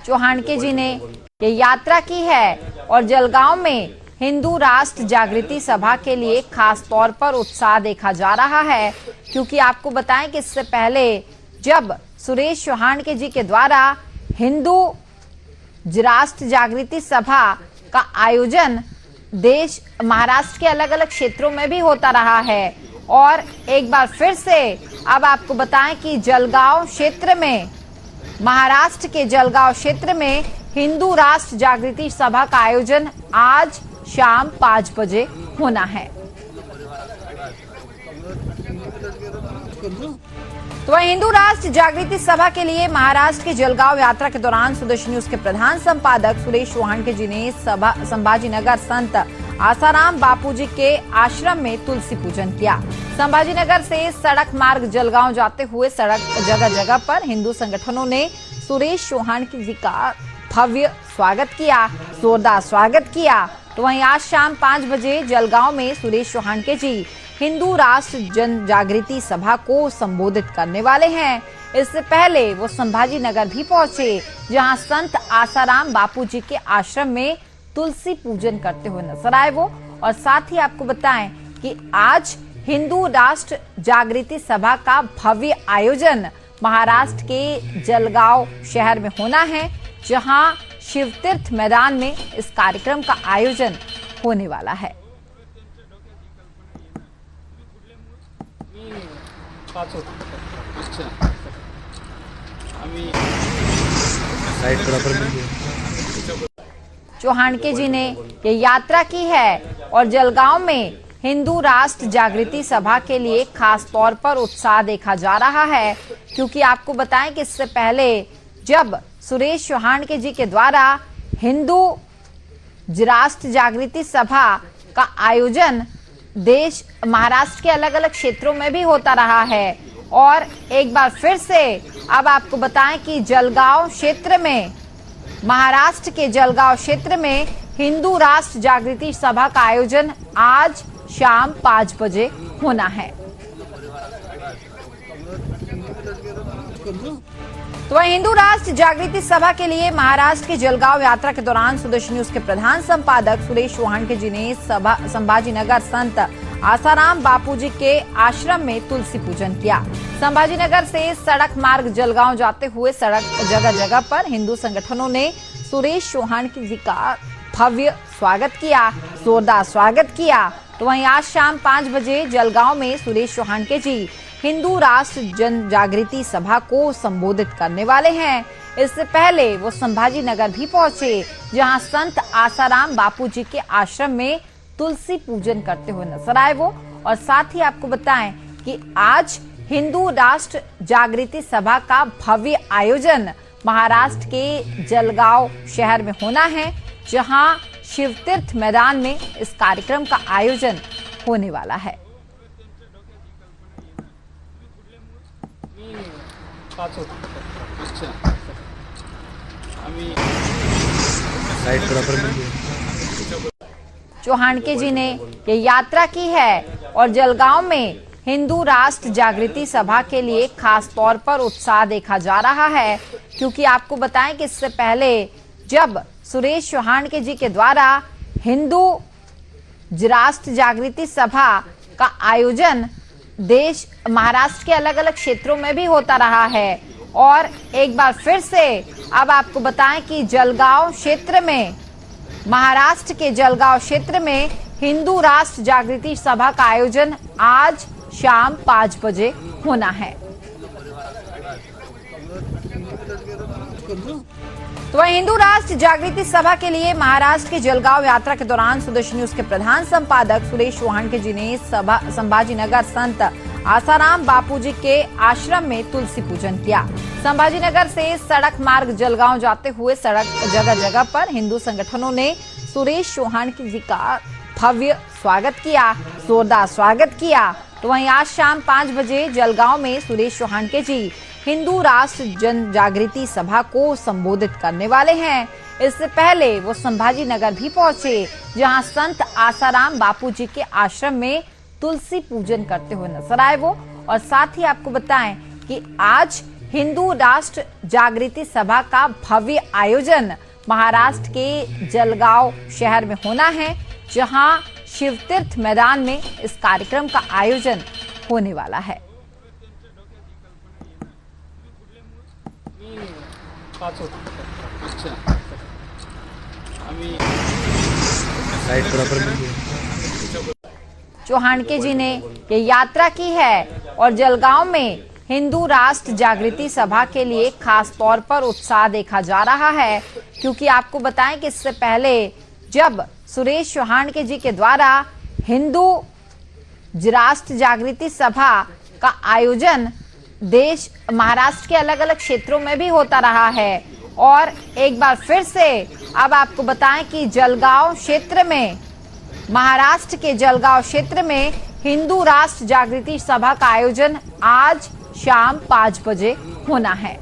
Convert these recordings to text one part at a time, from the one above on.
चौहानके जी ने ये यात्रा की है और जलगांव में हिंदू राष्ट्र जागृति सभा के लिए खास तौर पर उत्साह देखा जा रहा है, क्योंकि आपको बताएं कि इससे पहले जब सुरेश चौहानके जी के द्वारा हिंदू राष्ट्र जागृति सभा का आयोजन देश महाराष्ट्र के अलग अलग क्षेत्रों में भी होता रहा है और एक बार फिर से अब आपको बताएं कि जलगांव क्षेत्र में, महाराष्ट्र के जलगांव क्षेत्र में हिंदू राष्ट्र जागृति सभा का आयोजन आज शाम 5 बजे होना है। तो हिंदू राष्ट्र जागृति सभा के लिए महाराष्ट्र के जलगांव यात्रा के दौरान सुदर्शन न्यूज के प्रधान संपादक सुरेश चौहानके जी ने संभाजीनगर संत आसाराम बापूजी के आश्रम में तुलसी पूजन किया। संभाजीनगर से सड़क मार्ग जलगांव जाते हुए सड़क जगह जगह पर हिंदू संगठनों ने सुरेश चौहानके जी का भव्य स्वागत किया, जोरदार स्वागत किया। तो वहीं आज शाम 5 बजे जलगांव में सुरेश चौहानके जी हिंदू राष्ट्र जन जागृति सभा को संबोधित करने वाले हैं। इससे पहले वो संभाजीनगर भी पहुंचे, जहां संत आसाराम बापूजी के आश्रम में तुलसी पूजन करते हुए नजर आए वो। और साथ ही आपको बताएं कि आज हिंदू राष्ट्र जागृति सभा का भव्य आयोजन महाराष्ट्र के जलगांव शहर में होना है, जहां शिवतीर्थ मैदान में इस कार्यक्रम का आयोजन होने वाला है। चौहानके जी ने ये यात्रा की है और जलगांव में हिंदू राष्ट्र जागृति सभा के लिए खास तौर पर उत्साह देखा जा रहा है, क्योंकि आपको बताएं कि इससे पहले जब सुरेश चौहानके जी के द्वारा हिंदू राष्ट्र जागृति सभा का आयोजन देश महाराष्ट्र के अलग अलग क्षेत्रों में भी होता रहा है और एक बार फिर से अब आपको बताएं कि जलगांव क्षेत्र में, महाराष्ट्र के जलगांव क्षेत्र में हिंदू राष्ट्र जागृति सभा का आयोजन आज शाम 5 बजे होना है। तो हिंदू राष्ट्र जागृति सभा के लिए महाराष्ट्र के जलगांव यात्रा के दौरान सुदर्शन न्यूज के प्रधान संपादक सुरेश चौहानके जी ने संभाजीनगर संत आसाराम बापूजी के आश्रम में तुलसी पूजन किया। संभाजीनगर से सड़क मार्ग जलगांव जाते हुए सड़क जगह जगह पर हिंदू संगठनों ने सुरेश चौहानके जी का भव्य स्वागत किया, जोरदार स्वागत किया। तो वहीं आज शाम 5 बजे जलगांव में सुरेश चौहानके जी हिंदू राष्ट्र जन जागृति सभा को संबोधित करने वाले हैं। इससे पहले वो संभाजीनगर भी पहुंचे, जहां संत आसाराम बापूजी के आश्रम में तुलसी पूजन करते हुए नजर आए वो। और साथ ही आपको बताएं कि आज हिंदू राष्ट्र जागृति सभा का भव्य आयोजन महाराष्ट्र के जलगांव शहर में होना है, जहां शिवतीर्थ मैदान में इस कार्यक्रम का आयोजन होने वाला है। चौहानके जी ने ये यात्रा की है और जलगांव में हिंदू राष्ट्र जागृति सभा के लिए खास तौर पर उत्साह देखा जा रहा है, क्योंकि आपको बताएं कि इससे पहले जब सुरेश चौहानके जी के द्वारा हिंदू राष्ट्र जागृति सभा का आयोजन देश महाराष्ट्र के अलग अलग क्षेत्रों में भी होता रहा है और एक बार फिर से अब आपको बताएं कि जलगांव क्षेत्र में, महाराष्ट्र के जलगांव क्षेत्र में हिंदू राष्ट्र जागृति सभा का आयोजन आज शाम 5 बजे होना है। तो हिंदू राष्ट्र जागृति सभा के लिए महाराष्ट्र के जलगांव यात्रा के दौरान सुदर्शन न्यूज के प्रधान संपादक सुरेश चौहानके जी ने संभाजीनगर संत आसाराम बापूजी के आश्रम में तुलसी पूजन किया। संभाजीनगर से सड़क मार्ग जलगांव जाते हुए सड़क जगह जगह पर हिंदू संगठनों ने सुरेश चौहानके जी का भव्य स्वागत किया, जोरदार स्वागत किया। तो वहीं आज शाम 5 बजे जलगांव में सुरेश चौहानके जी हिंदू राष्ट्र जन जागृति सभा को संबोधित करने वाले हैं। इससे पहले वो संभाजीनगर भी पहुंचे, जहां संत आसाराम बापूजी के आश्रम में तुलसी पूजन करते हुए नजर आए वो। और साथ ही आपको बताएं कि आज हिंदू राष्ट्र जागृति सभा का भव्य आयोजन महाराष्ट्र के जलगांव शहर में होना है, जहां शिवतीर्थ मैदान में इस कार्यक्रम का आयोजन होने वाला है। चौहानके जी ने ये यात्रा की है और जलगांव में हिंदू राष्ट्र जागृति सभा के लिए खास तौर पर उत्साह देखा जा रहा है, क्योंकि आपको बताएं कि इससे पहले जब सुरेश चौहानके जी के द्वारा हिंदू राष्ट्र जागृति सभा का आयोजन देश महाराष्ट्र के अलग अलग क्षेत्रों में भी होता रहा है, और एक बार फिर से अब आपको बताएं कि जलगांव क्षेत्र में, महाराष्ट्र के जलगांव क्षेत्र में हिंदू राष्ट्र जागृति सभा का आयोजन आज शाम 5 बजे होना है।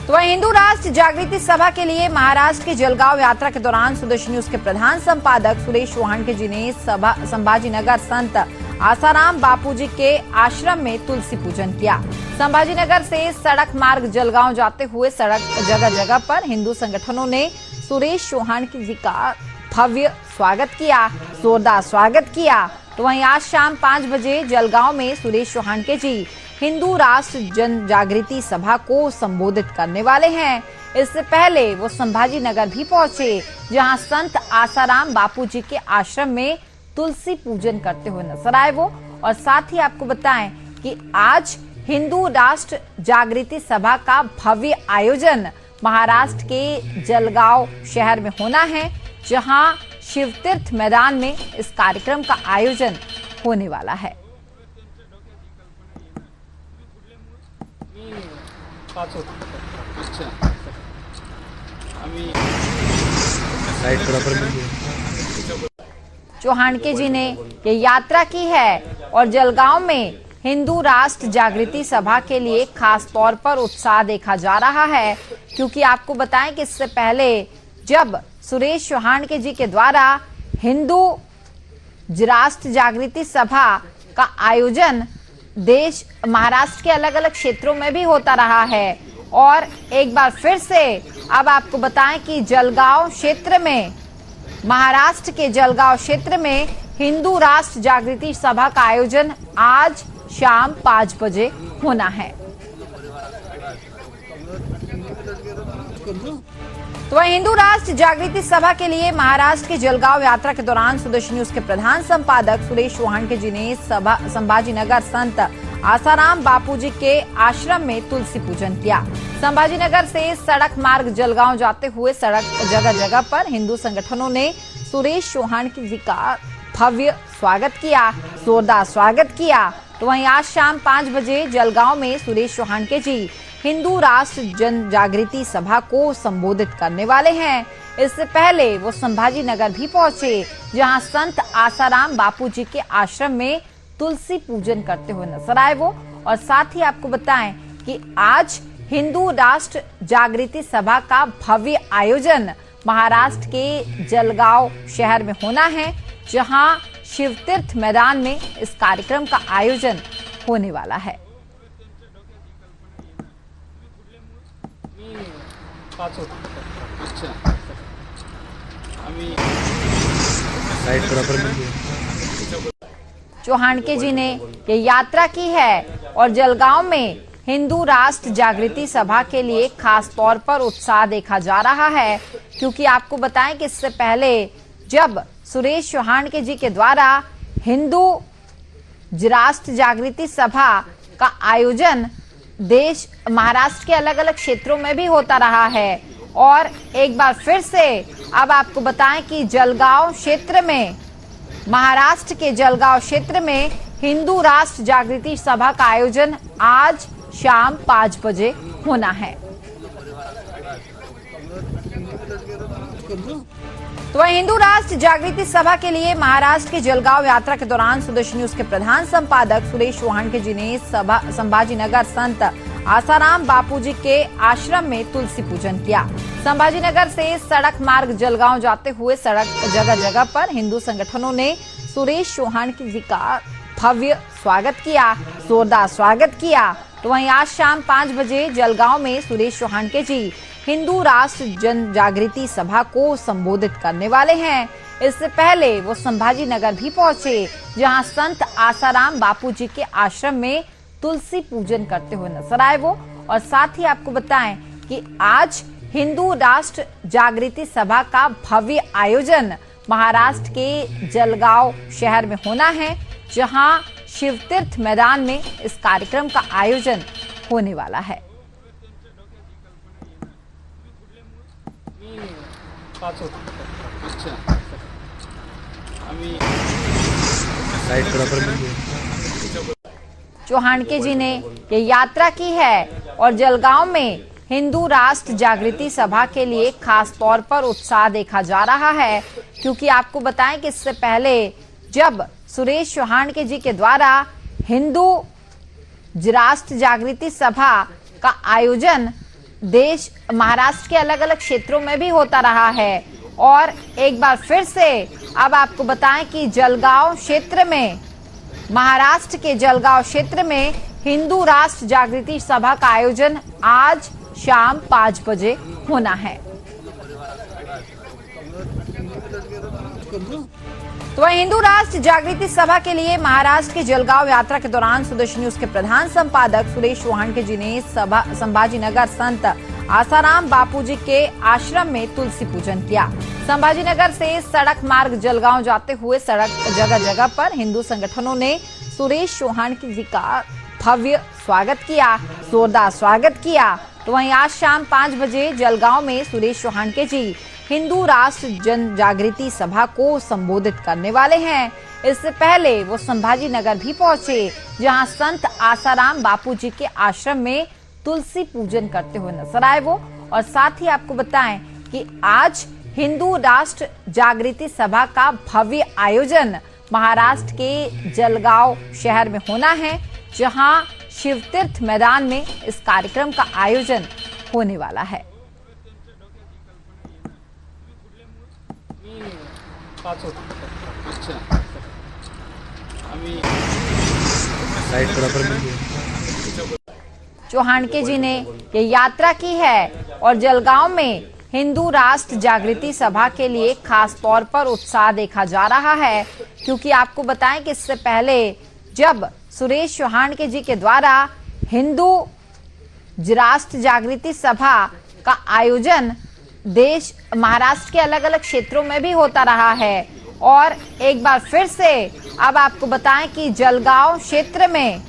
तो हिंदू राष्ट्र जागृति सभा के लिए महाराष्ट्र के जलगांव यात्रा के दौरान सुदर्शन न्यूज के प्रधान संपादक सुरेश चौहानके जी ने संभाजीनगर संत आसाराम बापूजी के आश्रम में तुलसी पूजन किया। संभाजीनगर से सड़क मार्ग जलगांव जाते हुए सड़क जगह जगह पर हिंदू संगठनों ने सुरेश चौहानके जी का भव्य स्वागत किया, जोरदार स्वागत किया। तो वहीं आज शाम 5 बजे जलगांव में सुरेश चौहानके जी हिंदू राष्ट्र जन जागृति सभा को संबोधित करने वाले हैं। इससे पहले वो संभाजीनगर भी पहुंचे, जहां संत आसाराम बापूजी के आश्रम में तुलसी पूजन करते हुए नजर आए वो। और साथ ही आपको बताएं कि आज हिंदू राष्ट्र जागृति सभा का भव्य आयोजन महाराष्ट्र के जलगांव शहर में होना है, जहां शिवतीर्थ मैदान में इस कार्यक्रम का आयोजन होने वाला है। चौहानके जी ने ये यात्रा की है और जलगांव में हिंदू राष्ट्र जागृति सभा के लिए खास तौर पर उत्साह देखा जा रहा है, क्योंकि आपको बताएं कि इससे पहले जब सुरेश चौहानके जी के द्वारा हिंदू राष्ट्र जागृति सभा का आयोजन देश महाराष्ट्र के अलग अलग क्षेत्रों में भी होता रहा है, और एक बार फिर से अब आपको बताएं कि जलगांव क्षेत्र में, महाराष्ट्र के जलगांव क्षेत्र में हिंदू राष्ट्र जागृति सभा का आयोजन आज शाम 5 बजे होना है। तो हिंदू राष्ट्र जागृति सभा के लिए महाराष्ट्र के जलगांव यात्रा के दौरान सुदर्शन न्यूज के प्रधान संपादक सुरेश चौहानके जी ने संभाजीनगर संत आसाराम बापूजी के आश्रम में तुलसी पूजन किया। संभाजीनगर से सड़क मार्ग जलगांव जाते हुए सड़क जगह जगह पर हिंदू संगठनों ने सुरेश चौहानके जी का भव्य स्वागत किया, जोरदार स्वागत किया। तो वहीं आज शाम 5 बजे जलगांव में सुरेश चौहानके जी हिंदू राष्ट्र जन जागृति सभा को संबोधित करने वाले हैं। इससे पहले वो संभाजीनगर भी पहुंचे, जहां संत आसाराम बापूजी के आश्रम में तुलसी पूजन करते हुए नजर आए वो। और साथ ही आपको बताएं कि आज हिंदू राष्ट्र जागृति सभा का भव्य आयोजन महाराष्ट्र के जलगांव शहर में होना है, जहां शिवतीर्थ मैदान में इस कार्यक्रम का आयोजन होने वाला है। चौहानके जी ने ये यात्रा की है और जलगांव में हिंदू राष्ट्र जागृति सभा के लिए खास तौर पर उत्साह देखा जा रहा है, क्योंकि आपको बताएं कि इससे पहले जब सुरेश चौहानके जी के द्वारा हिंदू राष्ट्र जागृति सभा का आयोजन देश महाराष्ट्र के अलग अलग क्षेत्रों में भी होता रहा है, और एक बार फिर से अब आपको बताएं कि जलगांव क्षेत्र में, महाराष्ट्र के जलगांव क्षेत्र में हिंदू राष्ट्र जागृति सभा का आयोजन आज शाम 5 बजे होना है। तो हिंदू राष्ट्र जागृति सभा के लिए महाराष्ट्र के जलगांव यात्रा के दौरान सुदर्शन न्यूज के प्रधान संपादक सुरेश चौहानके जी ने संभाजीनगर संत आसाराम बापूजी के आश्रम में तुलसी पूजन किया। संभाजीनगर से सड़क मार्ग जलगांव जाते हुए सड़क जगह जगह पर हिंदू संगठनों ने सुरेश चौहानके जी का भव्य स्वागत किया, जोरदार स्वागत किया। तो वहीं आज शाम 5 बजे जलगांव में सुरेश चौहान जी हिंदू राष्ट्र जन जागृति सभा को संबोधित करने वाले हैं। इससे पहले वो संभाजी नगर भी पहुंचे, जहां संत आसाराम बापूजी के आश्रम में तुलसी पूजन करते हुए नजर आए वो। और साथ ही आपको बताएं कि आज हिंदू राष्ट्र जागृति सभा का भव्य आयोजन महाराष्ट्र के जलगांव शहर में होना है, जहां शिवतीर्थ मैदान में इस कार्यक्रम का आयोजन होने वाला है। चौहान जी ने ये यात्रा की है और जलगांव में हिंदू राष्ट्र जागृति सभा के लिए खास तौर पर उत्साह देखा जा रहा है, क्योंकि आपको बताएं कि इससे पहले जब सुरेश चौहान जी के द्वारा हिंदू राष्ट्र जागृति सभा का आयोजन देश महाराष्ट्र के अलग अलग क्षेत्रों में भी होता रहा है, और एक बार फिर से अब आपको बताएं कि जलगांव क्षेत्र में, महाराष्ट्र के जलगांव क्षेत्र में हिंदू राष्ट्र जागृति सभा का आयोजन आज शाम 5 बजे होना है। तो हिंदू राष्ट्र जागृति सभा के लिए महाराष्ट्र के जलगांव यात्रा के दौरान सुदर्शन न्यूज के प्रधान संपादक सुरेश चौहान जी ने संभाजी नगर संत आसाराम बापूजी के आश्रम में तुलसी पूजन किया। संभाजी नगर से सड़क मार्ग जलगांव जाते हुए सड़क जगह जगह पर हिंदू संगठनों ने सुरेश चौहान जी का भव्य स्वागत किया, जोरदार स्वागत किया। तो वहीं आज शाम 5 बजे जलगांव में सुरेश चौहान जी हिंदू राष्ट्र जन जागृति सभा को संबोधित करने वाले हैं। इससे पहले वो संभाजी नगर भी पहुंचे, जहां संत आसाराम बापूजी के आश्रम में तुलसी पूजन करते हुए नजर आए वो। और साथ ही आपको बताएं कि आज हिंदू राष्ट्र जागृति सभा का भव्य आयोजन महाराष्ट्र के जलगांव शहर में होना है, जहां शिवतीर्थ मैदान में इस कार्यक्रम का आयोजन होने वाला है। चौहान जी ने ये यात्रा की है और जलगांव में हिंदू राष्ट्र जागृति सभा के लिए खास तौर पर उत्साह देखा जा रहा है, क्योंकि आपको बताएं कि इससे पहले जब सुरेश चौहान जी के द्वारा हिंदू राष्ट्र जागृति सभा का आयोजन देश महाराष्ट्र के अलग अलग क्षेत्रों में भी होता रहा है, और एक बार फिर से अब आपको बताएं कि जलगांव क्षेत्र में,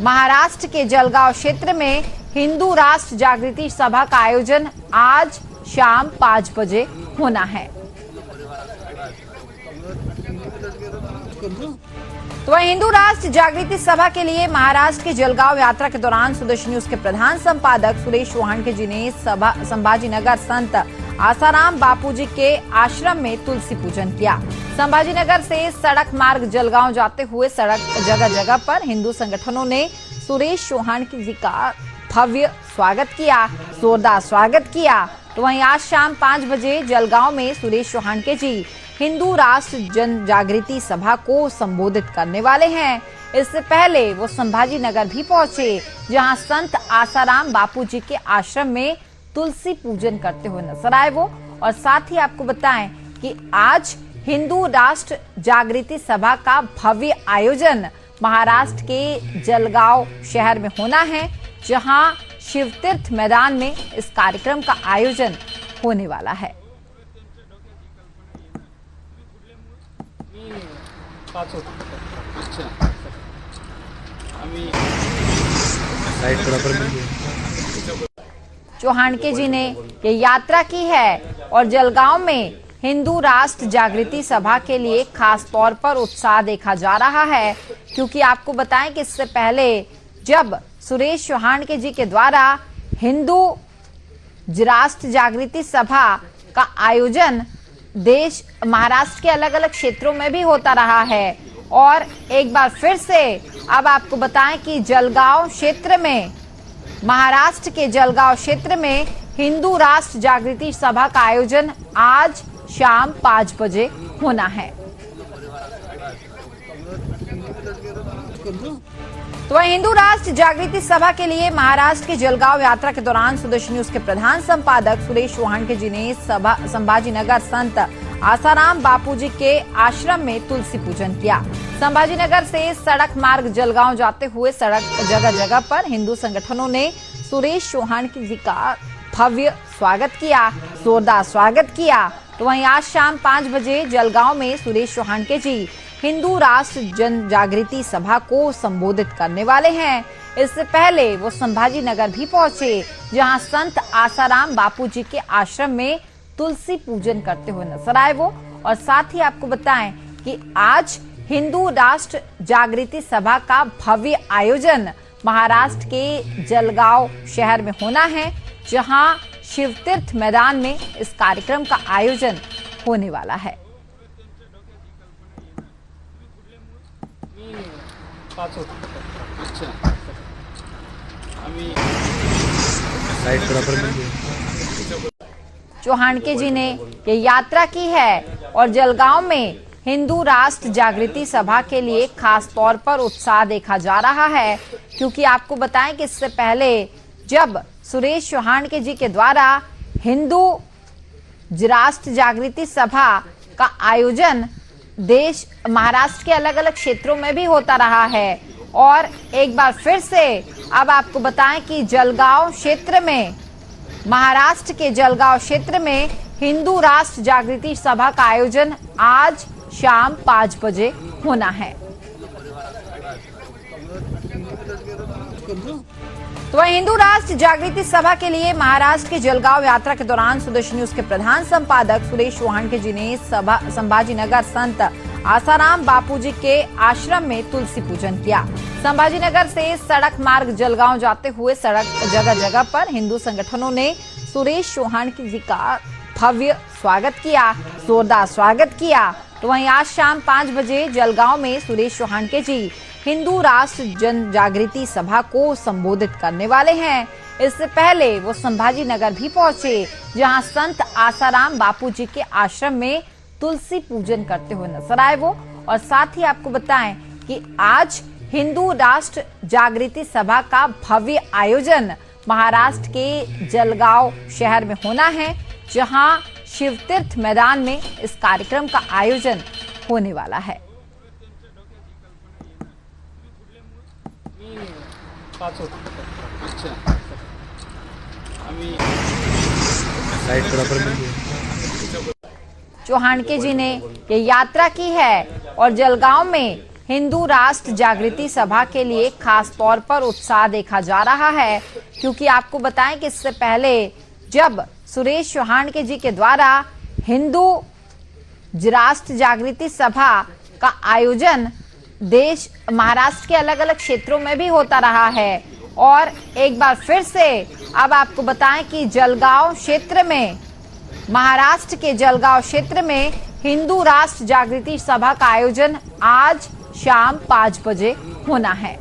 महाराष्ट्र के जलगांव क्षेत्र में हिंदू राष्ट्र जागृति सभा का आयोजन आज शाम 5 बजे होना है। तो हिंदू राष्ट्र जागृति सभा के लिए महाराष्ट्र के जलगांव यात्रा के दौरान सुदर्शन न्यूज के प्रधान संपादक सुरेश चौहान जी ने संभाजी नगर संत आसाराम बापूजी के आश्रम में तुलसी पूजन किया। संभाजी नगर से सड़क मार्ग जलगांव जाते हुए सड़क जगह जगह पर हिंदू संगठनों ने सुरेश चौहान जी का भव्य स्वागत किया, जोरदार स्वागत किया। तो वहीं आज शाम 5 बजे जलगांव में सुरेश चौहान जी हिंदू राष्ट्र जन जागृति सभा को संबोधित करने वाले हैं। इससे पहले वो संभाजी नगर भी पहुंचे, जहां संत आसाराम बापूजी के आश्रम में तुलसी पूजन करते हुए नजर आए वो। और साथ ही आपको बताएं कि आज हिंदू राष्ट्र जागृति सभा का भव्य आयोजन महाराष्ट्र के जलगांव शहर में होना है, जहां शिवतीर्थ मैदान में इस कार्यक्रम का आयोजन होने वाला है। चौहान जी ने ये यात्रा की है और जलगांव में हिंदू राष्ट्र जागृति सभा के लिए खास तौर पर उत्साह देखा जा रहा है, क्योंकि आपको बताएं कि इससे पहले जब सुरेश चौहान जी के द्वारा हिंदू राष्ट्र जागृति सभा का आयोजन देश महाराष्ट्र के अलग अलग क्षेत्रों में भी होता रहा है, और एक बार फिर से अब आपको बताएं कि जलगांव क्षेत्र में, महाराष्ट्र के जलगांव क्षेत्र में हिंदू राष्ट्र जागृति सभा का आयोजन आज शाम 5 बजे होना है। तो वहीं हिंदू राष्ट्र जागृति सभा के लिए महाराष्ट्र के जलगांव यात्रा के दौरान सुदर्शन न्यूज के प्रधान संपादक सुरेश चौहान जी ने संभाजीनगर संत आसाराम बापूजी के आश्रम में तुलसी पूजन किया। संभाजीनगर से सड़क मार्ग जलगांव जाते हुए सड़क जगह जगह पर हिंदू संगठनों ने सुरेश चौहान जी का भव्य स्वागत किया, जोरदार स्वागत किया। तो वहीं आज शाम 5 बजे जलगांव में सुरेश चौहान जी हिंदू राष्ट्र जन जागृति सभा को संबोधित करने वाले हैं। इससे पहले वो संभाजीनगर भी पहुंचे, जहां संत आसाराम बापूजी के आश्रम में तुलसी पूजन करते हुए नजर आए वो। और साथ ही आपको बताएं कि आज हिंदू राष्ट्र जागृति सभा का भव्य आयोजन महाराष्ट्र के जलगांव शहर में होना है, जहां शिवतीर्थ मैदान में इस कार्यक्रम का आयोजन होने वाला है। चौहान जी ने ये यात्रा की है और जलगांव में हिंदू राष्ट्र जागृति सभा के लिए खास तौर पर उत्साह देखा जा रहा है, क्योंकि आपको बताएं कि इससे पहले जब सुरेश चौहान जी के द्वारा हिंदू राष्ट्र जागृति सभा का आयोजन देश महाराष्ट्र के अलग अलग क्षेत्रों में भी होता रहा है, और एक बार फिर से अब आपको बताएं कि जलगांव क्षेत्र में, महाराष्ट्र के जलगांव क्षेत्र में हिंदू राष्ट्र जागृति सभा का आयोजन आज शाम 5 बजे होना है। तो वहीं हिंदू राष्ट्र जागृति सभा के लिए महाराष्ट्र के जलगांव यात्रा के दौरान सुदर्शन न्यूज के प्रधान संपादक सुरेश चौहान जी ने संभाजीनगर संत आसाराम बापूजी के आश्रम में तुलसी पूजन किया। संभाजीनगर से सड़क मार्ग जलगांव जाते हुए सड़क जगह जगह पर हिंदू संगठनों ने सुरेश चौहान जी का भव्य स्वागत किया, जोरदार स्वागत किया। तो वहीं आज शाम 5 बजे जलगांव में सुरेश चौहान जी हिंदू राष्ट्र जन जागृति सभा को संबोधित करने वाले हैं। इससे पहले वो संभाजीनगर भी पहुंचे, जहां संत आसाराम बापूजी के आश्रम में तुलसी पूजन करते हुए नजर आए वो। और साथ ही आपको बताएं कि आज हिंदू राष्ट्र जागृति सभा का भव्य आयोजन महाराष्ट्र के जलगांव शहर में होना है, जहां शिवतीर्थ मैदान में इस कार्यक्रम का आयोजन होने वाला है। चौहान जी ने ये यात्रा की है और जलगांव में हिंदू राष्ट्र जागृति सभा के लिए खास तौर पर उत्साह देखा जा रहा है, क्योंकि आपको बताएं कि इससे पहले जब सुरेश चौहान जी के द्वारा हिंदू राष्ट्र जागृति सभा का आयोजन देश महाराष्ट्र के अलग अलग क्षेत्रों में भी होता रहा है, और एक बार फिर से अब आपको बताएं कि जलगांव क्षेत्र में, महाराष्ट्र के जलगांव क्षेत्र में हिंदू राष्ट्र जागृति सभा का आयोजन आज शाम 5 बजे होना है।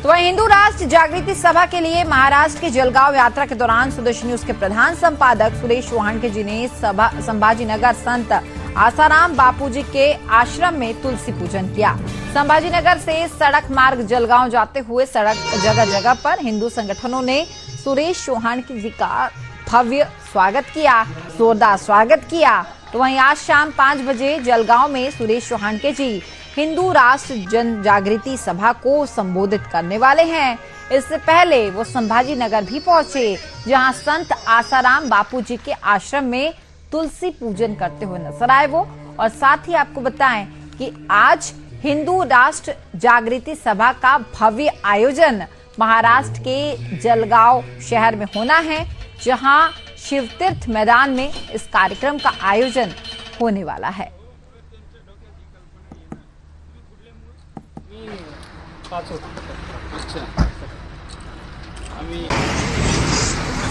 तो वहीं हिंदू राष्ट्र जागृति सभा के लिए महाराष्ट्र के जलगांव यात्रा के दौरान सुदर्शन न्यूज के प्रधान संपादक सुरेश चौहान जी ने संभाजीनगर संत आसाराम बापूजी के आश्रम में तुलसी पूजन किया। संभाजीनगर से सड़क मार्ग जलगांव जाते हुए सड़क जगह जगह पर हिंदू संगठनों ने सुरेश चौहान जी का भव्य स्वागत किया, जोरदार स्वागत किया। तो वहीं आज शाम 5 बजे जलगांव में सुरेश चौहान जी हिंदू राष्ट्र जन जागृति सभा को संबोधित करने वाले हैं। इससे पहले वो संभाजीनगर भी पहुंचे, जहां संत आसाराम बापूजी के आश्रम में तुलसी पूजन करते हुए नजर आए वो। और साथ ही आपको बताएं कि आज हिंदू राष्ट्र जागृति सभा का भव्य आयोजन महाराष्ट्र के जलगांव शहर में होना है, जहां शिवतीर्थ मैदान में इस कार्यक्रम का आयोजन होने वाला है।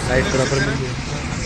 साइड बराबर में